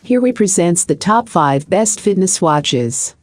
Here we presents the top 5 best fitness watches.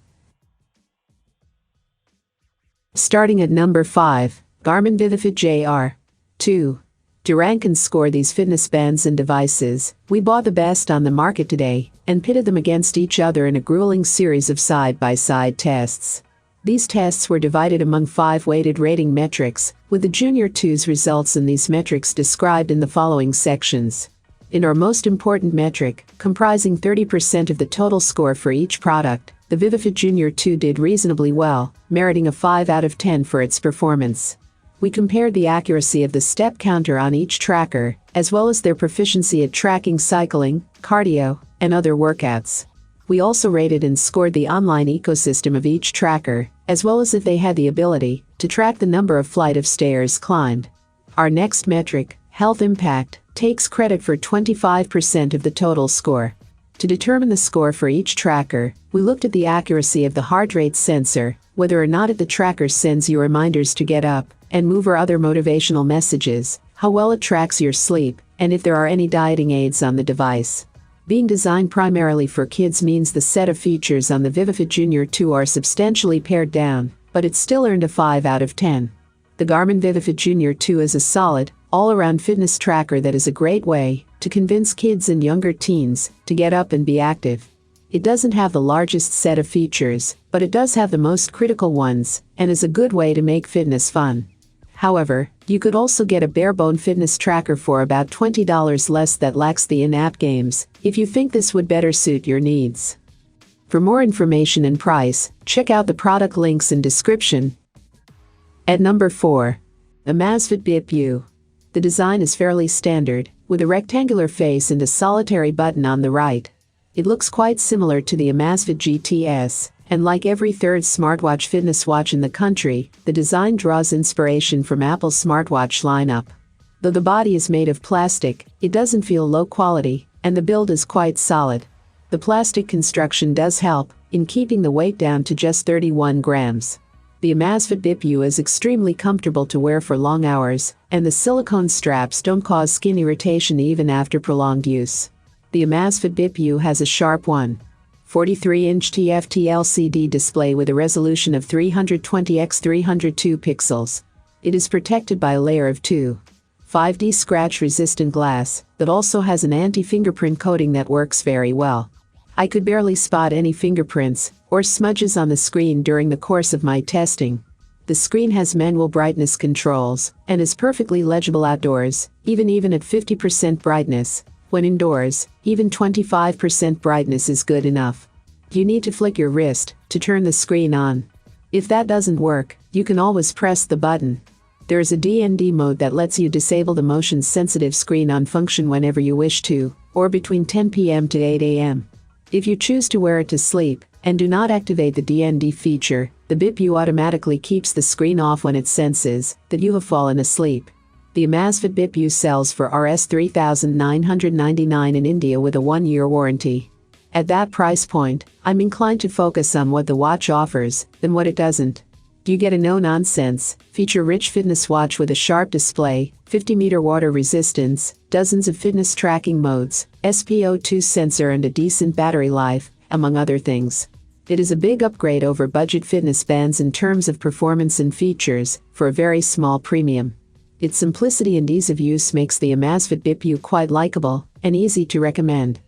Starting at number 5, Garmin vivofit JR2. To rank and score these fitness bands and devices, we bought the best on the market today and pitted them against each other in a grueling series of side-by-side tests. These tests were divided among 5 weighted rating metrics, with the Junior 2's results in these metrics described in the following sections. In our most important metric, comprising 30% of the total score for each product, the vivofit Junior 2 did reasonably well, meriting a 5 out of 10 for its performance. We compared the accuracy of the step counter on each tracker, as well as their proficiency at tracking cycling, cardio, and other workouts. We also rated and scored the online ecosystem of each tracker, as well as if they had the ability to track the number of flight of stairs climbed. Our next metric, health impact, takes credit for 25% of the total score. To determine the score for each tracker, we looked at the accuracy of the heart rate sensor, whether or not the tracker sends you reminders to get up and move or other motivational messages, how well it tracks your sleep, and if there are any dieting aids on the device. Being designed primarily for kids means the set of features on the vivofit Junior 2 are substantially pared down, but it still earned a 5 out of 10. The Garmin vivofit Junior 2 is a solid, all-around fitness tracker that is a great way to convince kids and younger teens to get up and be active. It doesn't have the largest set of features, but it does have the most critical ones, and is a good way to make fitness fun. However, you could also get a bare-bone fitness tracker for about $20 less that lacks the in-app games, if you think this would better suit your needs. For more information and price, check out the product links in description. At number 4, Amazfit Bip U. The design is fairly standard, with a rectangular face and a solitary button on the right. It looks quite similar to the Amazfit GTS, and like every third smartwatch fitness watch in the country, the design draws inspiration from Apple's smartwatch lineup. Though the body is made of plastic, it doesn't feel low quality, and the build is quite solid. The plastic construction does help in keeping the weight down to just 31 grams. The Amazfit Bip U is extremely comfortable to wear for long hours, and the silicone straps don't cause skin irritation even after prolonged use. The Amazfit Bip U has a sharp 1.43-inch TFT LCD display with a resolution of 320 x 302 pixels. It is protected by a layer of 5D scratch-resistant glass that also has an anti-fingerprint coating that works very well. I could barely spot any fingerprints or smudges on the screen during the course of my testing. The screen has manual brightness controls and is perfectly legible outdoors, even at 50% brightness. When indoors, even 25% brightness is good enough. You need to flick your wrist to turn the screen on. If that doesn't work, you can always press the button. There is a DND mode that lets you disable the motion-sensitive screen on function whenever you wish to, or between 10 p.m. to 8 a.m. If you choose to wear it to sleep, and do not activate the DND feature, the Bip U automatically keeps the screen off when it senses that you have fallen asleep. The Amazfit Bip U sells for Rs 3,999 in India with a 1-year warranty. At that price point, I'm inclined to focus on what the watch offers than what it doesn't. You get a no-nonsense, feature-rich fitness watch with a sharp display, 50-meter water resistance, dozens of fitness tracking modes, SpO2 sensor and a decent battery life, among other things. It is a big upgrade over budget fitness bands in terms of performance and features, for a very small premium. Its simplicity and ease of use makes the Amazfit Bip U quite likable and easy to recommend.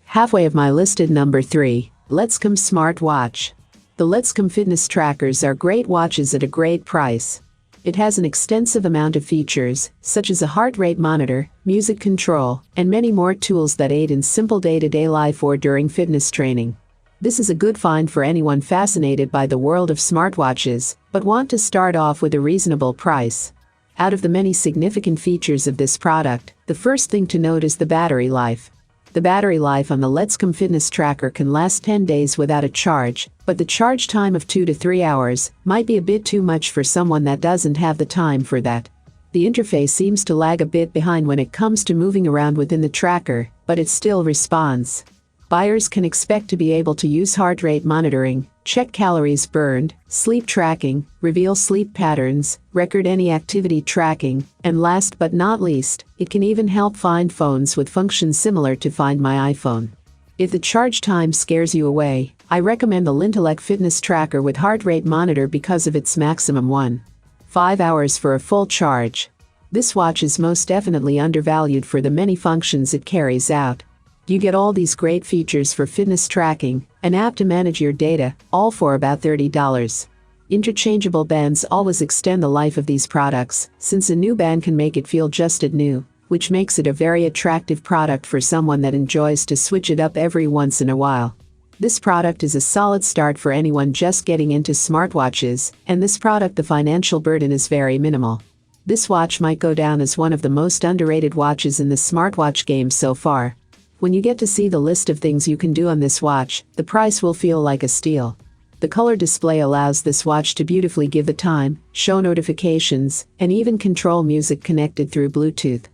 Halfway of my list at number 3, LETSCOM Smartwatch. The LETSCOM fitness trackers are great watches at a great price. It has an extensive amount of features, such as a heart rate monitor, music control, and many more tools that aid in simple day-to-day life or during fitness training. This is a good find for anyone fascinated by the world of smartwatches, but want to start off with a reasonable price. Out of the many significant features of this product, the first thing to note is the battery life. The battery life on the LETSCOM fitness tracker can last 10 days without a charge, but the charge time of 2 to 3 hours might be a bit too much for someone that doesn't have the time for that. The interface seems to lag a bit behind when it comes to moving around within the tracker, but it still responds. Buyers can expect to be able to use heart rate monitoring, check calories burned, sleep tracking, reveal sleep patterns, record any activity tracking, and last but not least, it can even help find phones with functions similar to Find My iPhone. If the charge time scares you away, I recommend the Lintellect fitness tracker with heart rate monitor because of its maximum 1.5 hours for a full charge. This watch is most definitely undervalued for the many functions it carries out. You get all these great features for fitness tracking, an app to manage your data, all for about $30. Interchangeable bands always extend the life of these products, since a new band can make it feel just as new, which makes it a very attractive product for someone that enjoys to switch it up every once in a while. This product is a solid start for anyone just getting into smartwatches, and this product the financial burden is very minimal. This watch might go down as one of the most underrated watches in the smartwatch game so far. When you get to see the list of things you can do on this watch, the price will feel like a steal. The color display allows this watch to beautifully give the time, show notifications, and even control music connected through Bluetooth.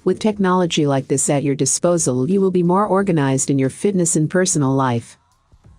With technology like this at your disposal, you will be more organized in your fitness and personal life.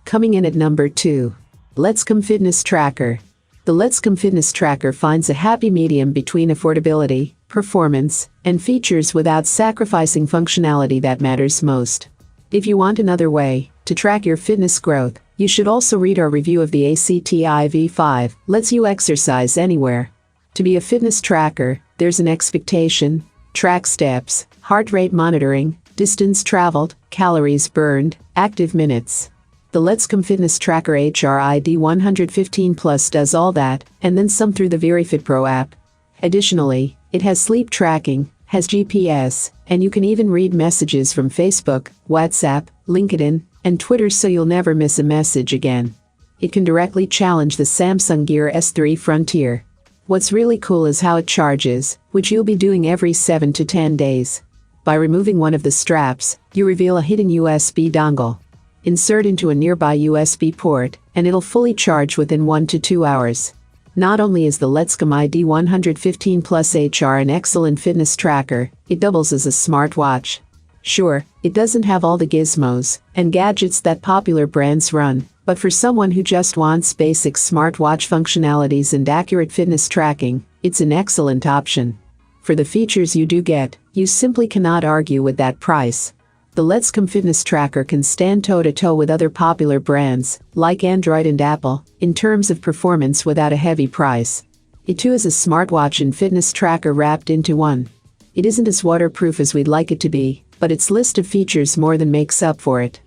Coming in at number 2. LETSCOM Fitness Tracker. The LETSCOM Fitness Tracker finds a happy medium between affordability, performance, and features without sacrificing functionality that matters most. If you want another way to track your fitness growth, you should also read our review of the ACTI V5, lets you exercise anywhere. To be a fitness tracker, there's an expectation: track steps, heart rate monitoring, distance traveled, calories burned, active minutes. The LETSCOM Fitness Tracker HRID 115 Plus does all that, and then some through the vivofit Pro app. Additionally, it has sleep tracking, has GPS, and you can even read messages from Facebook, WhatsApp, LinkedIn, and Twitter so you'll never miss a message again. It can directly challenge the Samsung Gear S3 Frontier. What's really cool is how it charges, which you'll be doing every 7 to 10 days. By removing one of the straps, you reveal a hidden USB dongle. Insert into a nearby USB port, and it'll fully charge within 1 to 2 hours. Not only is the LETSCOM ID 115 Plus HR an excellent fitness tracker, it doubles as a smartwatch. Sure, it doesn't have all the gizmos and gadgets that popular brands run, but for someone who just wants basic smartwatch functionalities and accurate fitness tracking, it's an excellent option. For the features you do get, you simply cannot argue with that price. The LETSCOM Fitness Tracker can stand toe-to-toe with other popular brands, like Android and Apple, in terms of performance without a heavy price. It too is a smartwatch and fitness tracker wrapped into one. It isn't as waterproof as we'd like it to be, but its list of features more than makes up for it.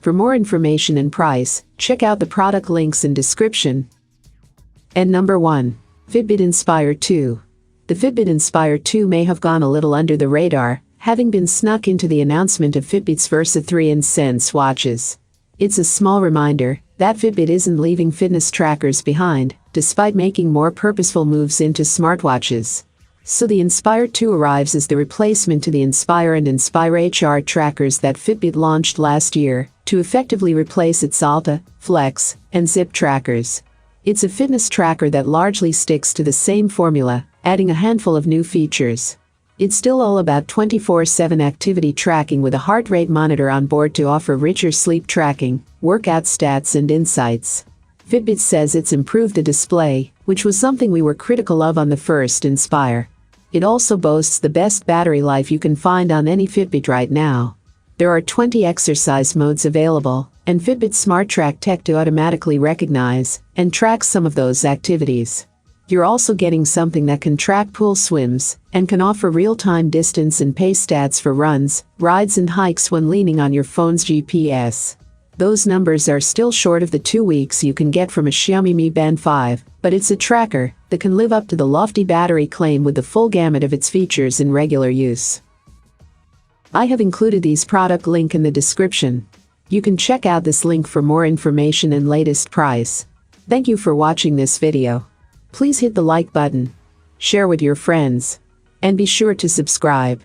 For more information and price, check out the product links in description. And number 1. Fitbit Inspire 2. The Fitbit Inspire 2 may have gone a little under the radar, having been snuck into the announcement of Fitbit's Versa 3 and Sense watches. It's a small reminder that Fitbit isn't leaving fitness trackers behind, despite making more purposeful moves into smartwatches. So the Inspire 2 arrives as the replacement to the Inspire and Inspire HR trackers that Fitbit launched last year, to effectively replace its Alta, Flex, and Zip trackers. It's a fitness tracker that largely sticks to the same formula, adding a handful of new features. It's still all about 24/7 activity tracking with a heart rate monitor on board to offer richer sleep tracking, workout stats and insights. Fitbit says it's improved the display, which was something we were critical of on the first Inspire. It also boasts the best battery life you can find on any Fitbit right now. There are 20 exercise modes available, and Fitbit SmartTrack tech to automatically recognize and track some of those activities. You're also getting something that can track pool swims and can offer real-time distance and pace stats for runs, rides and hikes when leaning on your phone's GPS. Those numbers are still short of the 2 weeks you can get from a Xiaomi Mi Band 5, but it's a tracker that can live up to the lofty battery claim with the full gamut of its features in regular use. I have included these product link in the description. You can check out this link for more information and latest price. Thank you for watching this video. Please hit the like button, share with your friends, and be sure to subscribe.